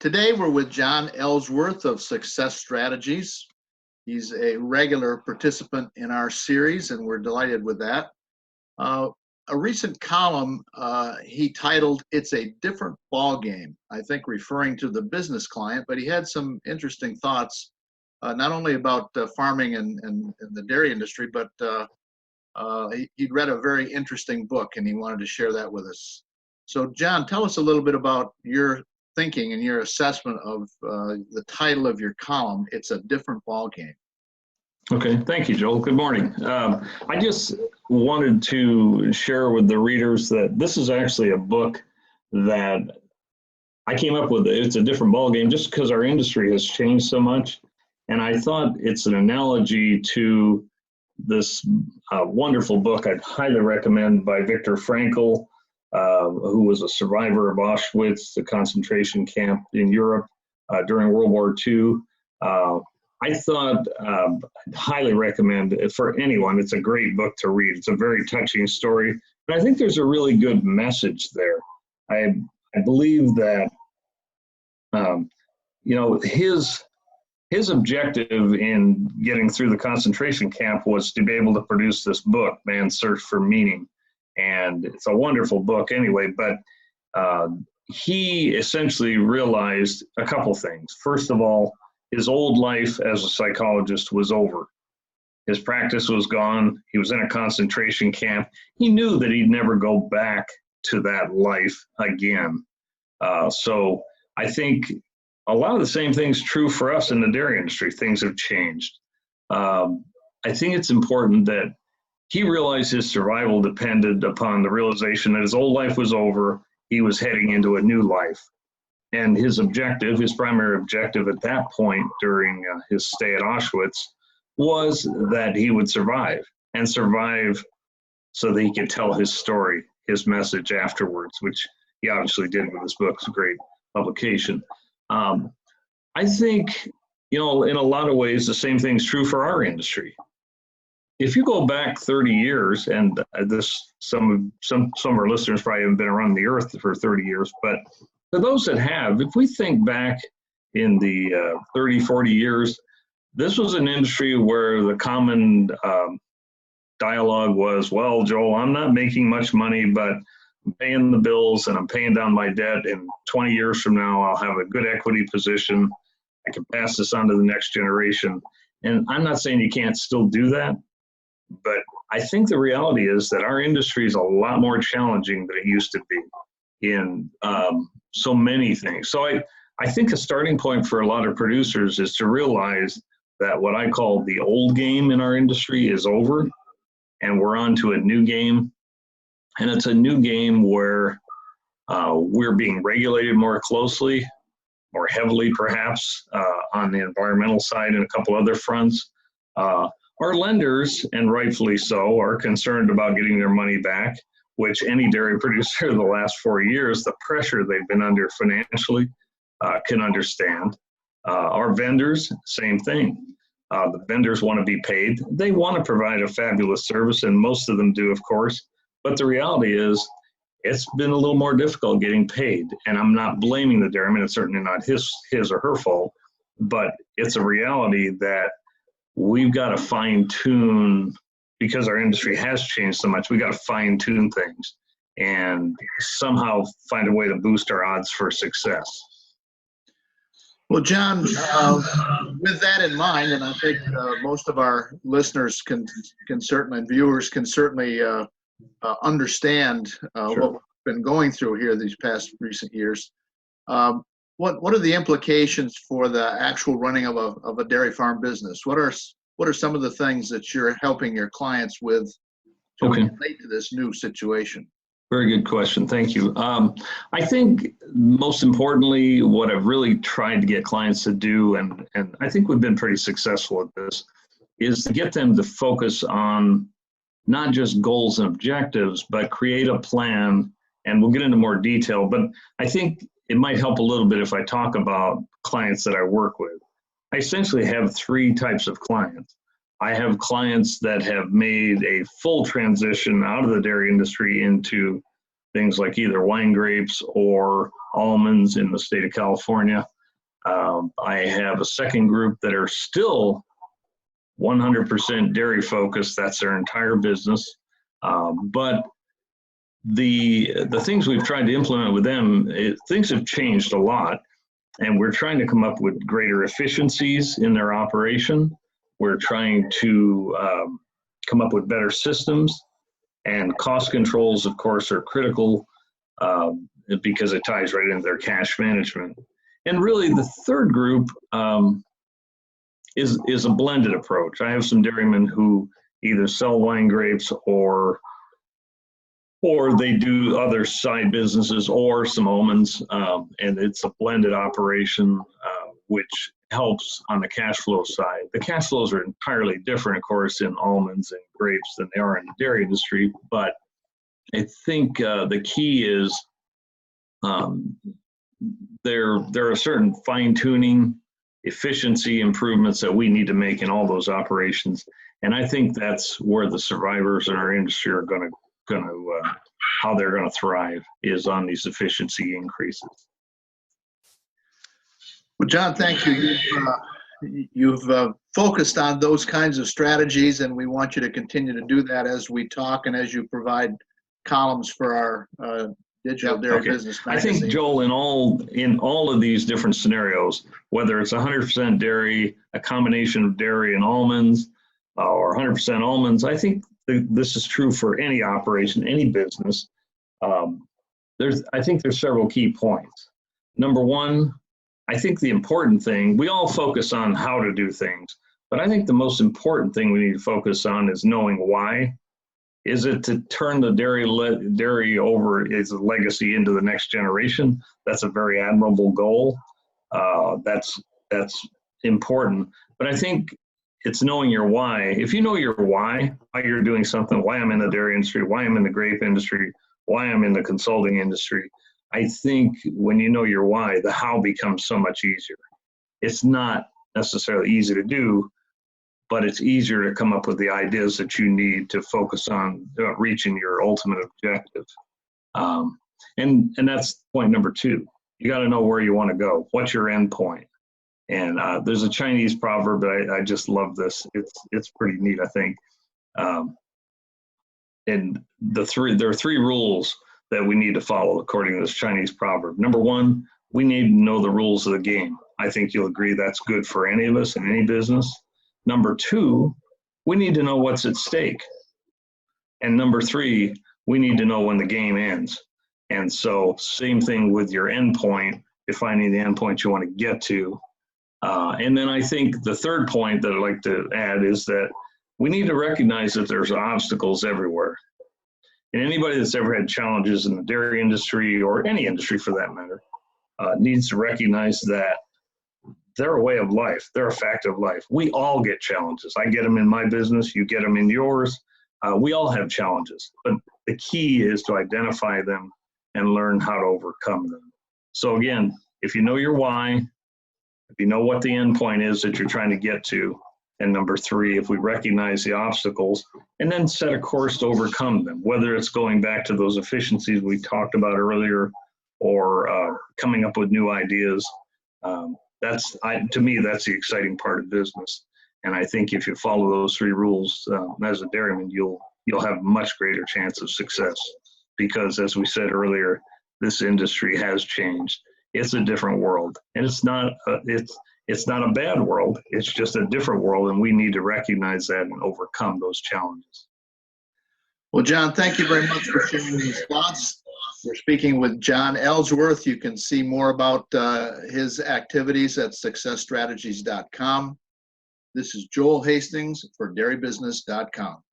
Today we're with John Ellsworth of Success Strategies. He's a regular participant in our series, and we're delighted with that. A recent column he titled, "It's a Different Ballgame," I think referring to the business client, but he had some interesting thoughts, not only about farming and the dairy industry, but he'd read a very interesting book and he wanted to share that with us. So John, tell us a little bit about your thinking and your assessment of the title of your column, "It's a Different Ballgame." Okay, thank you, Joel. Good morning. I just wanted to share with the readers that this is actually a book that I came up with. It's a different ballgame just because our industry has changed so much. And I thought it's an analogy to this wonderful book I'd highly recommend by Viktor Frankl, who was a survivor of Auschwitz, the concentration camp in Europe during World War II. I thought I'd highly recommend it for anyone. It's a great book to read. It's a very touching story, but I think there's a really good message there. I believe that his objective in getting through the concentration camp was to be able to produce this book, Man's Search for Meaning. And it's a wonderful book anyway, but he essentially realized a couple things. First of all, his old life as a psychologist was over. His practice was gone. He was in a concentration camp. He knew that he'd never go back to that life again. So I think a lot of the same things true for us in the dairy industry. Things have changed. I think it's important that he realized his survival depended upon the realization that his old life was over. He was heading into a new life. And his primary objective at that point during his stay at Auschwitz was that he would survive so that he could tell his story, his message afterwards, which he obviously did with his book. It's a great publication. I think, in a lot of ways, the same thing's true for our industry. If you go back 30 years, and some of our listeners probably haven't been around the earth for 30 years, but for those that have, if we think back in the 30, 40 years, this was an industry where the common dialogue was, well, Joel, I'm not making much money, but I'm paying the bills and I'm paying down my debt. And 20 years from now, I'll have a good equity position. I can pass this on to the next generation. And I'm not saying you can't still do that, but I think the reality is that our industry is a lot more challenging than it used to be in so many things. So I think a starting point for a lot of producers is to realize that what I call the old game in our industry is over, and we're on to a new game. And it's a new game where we're being regulated more closely, more heavily perhaps, on the environmental side and a couple other fronts. Our lenders, and rightfully so, are concerned about getting their money back, which any dairy producer the last 4 years, the pressure they've been under financially, can understand. Our vendors, same thing. The vendors want to be paid. They want to provide a fabulous service, and most of them do, of course. But the reality is, it's been a little more difficult getting paid. And I'm not blaming the dairyman. It's certainly not his or her fault. But it's a reality that we've got to fine tune, because our industry has changed so much. We got to fine tune things and somehow find a way to boost our odds for success. Well, John, with that in mind, and I think most of our listeners can certainly, and viewers can certainly understand Sure. what we've been going through here these past recent years. What are the implications for the actual running of a dairy farm business? What are some of the things that you're helping your clients with to relate to this new situation? Very good question. Thank you. I think most importantly, what I've really tried to get clients to do, and I think we've been pretty successful at this, is to get them to focus on not just goals and objectives, but create a plan. And we'll get into more detail, but I think it might help a little bit if I talk about clients that I work with. I essentially have 3 types of clients. I have clients that have made a full transition out of the dairy industry into things like either wine grapes or almonds in the state of California. I have a second group that are still 100% dairy focused. That's their entire business. But the things we've tried to implement with them, things have changed a lot, and we're trying to come up with greater efficiencies in their operation. We're trying to come up with better systems, and cost controls, of course, are critical because it ties right into their cash management. And really, the third group is a blended approach. I have some dairymen who either sell wine grapes or they do other side businesses or some almonds, and it's a blended operation, which helps on the cash flow side. The cash flows are entirely different, of course, in almonds and grapes than they are in the dairy industry, but I think the key is there are certain fine-tuning efficiency improvements that we need to make in all those operations, and I think that's where the survivors in our industry are going to how they're going to thrive, is on these efficiency increases. Well, John, thank you. You've focused on those kinds of strategies, and we want you to continue to do that as we talk and as you provide columns for our digital dairy business magazine. I think, Joel, in all of these different scenarios, whether it's 100% dairy, a combination of dairy and almonds, or 100% almonds, I think this is true for any operation, any business. I think there's several key points. Number one, I think the important thing, we all focus on how to do things, but I think the most important thing we need to focus on is knowing why. Is it to turn the dairy over as a legacy into the next generation? That's a very admirable goal. That's important. But I think it's knowing your why. If you know your why you're doing something, why I'm in the dairy industry, why I'm in the grape industry, why I'm in the consulting industry, I think when you know your why, the how becomes so much easier. It's not necessarily easy to do, but it's easier to come up with the ideas that you need to focus on reaching your ultimate objective. And that's point number two. You got to know where you want to go. What's your end point? And there's a Chinese proverb that I just love this. It's pretty neat, I think. And there are three rules that we need to follow according to this Chinese proverb. Number one, we need to know the rules of the game. I think you'll agree that's good for any of us in any business. Number two, we need to know what's at stake. And number three, we need to know when the game ends. And so same thing with your endpoint, defining the endpoint you want to get to. And then I think the third point that I'd like to add is that we need to recognize that there's obstacles everywhere. And anybody that's ever had challenges in the dairy industry, or any industry for that matter, needs to recognize that they're a way of life. They're a fact of life. We all get challenges. I get them in my business. You get them in yours. We all have challenges. But the key is to identify them and learn how to overcome them. So again, if you know your why, if you know what the end point is that you're trying to get to, and number three, if we recognize the obstacles and then set a course to overcome them, whether it's going back to those efficiencies we talked about earlier or coming up with new ideas, to me, that's the exciting part of business. And I think if you follow those three rules as a dairyman, you'll have much greater chance of success, because as we said earlier, this industry has changed. It's a different world, and it's not a bad world. It's just a different world, and we need to recognize that and overcome those challenges. Well, John, thank you very much for sharing these thoughts. We're speaking with John Ellsworth. You can see more about his activities at successstrategies.com. This is Joel Hastings for DairyBusiness.com.